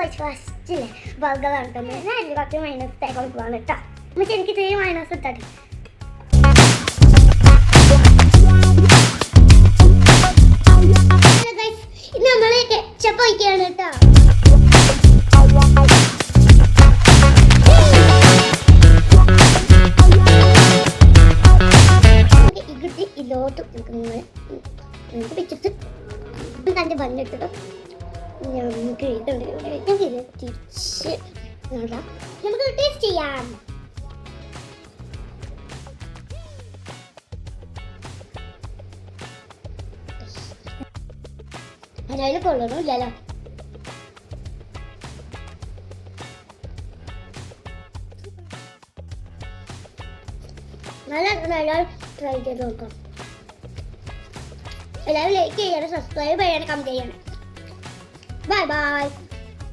ഫസ്റ്റില്ലേ ബർഗറാണ് കേട്ടോ. ഞാൻ അതിൽ കുറച്ച് മൈനസ് തേക്കാൻ കൊടുക്കുവാണ് കേട്ടോ. പക്ഷെ എനിക്ക് ഇത്രയും മൈനസ് ഇട്ടാടി. ഇന്ന് നമ്മൾ കെച്ചപ്പ് ഒഴിക്കുകയാണ് കേട്ടോ. ഇലോട്ട് പിച്ചിട്ട് തൻ്റെ വന്നിട്ട് നമുക്ക് തിരിച്ച് നമുക്ക് ടേസ്റ്റ് ചെയ്യാം. അതിൽ കൊള്ളണമില്ലല്ലോ. നല്ല ട്രൈ ചെയ്ത് നോക്കാം. എല്ലാവരും ലൈക്ക് ചെയ്യണം, സബ്സ്ക്രൈബ് ചെയ്യണം, കമന്റ് ചെയ്യണം. Bye bye.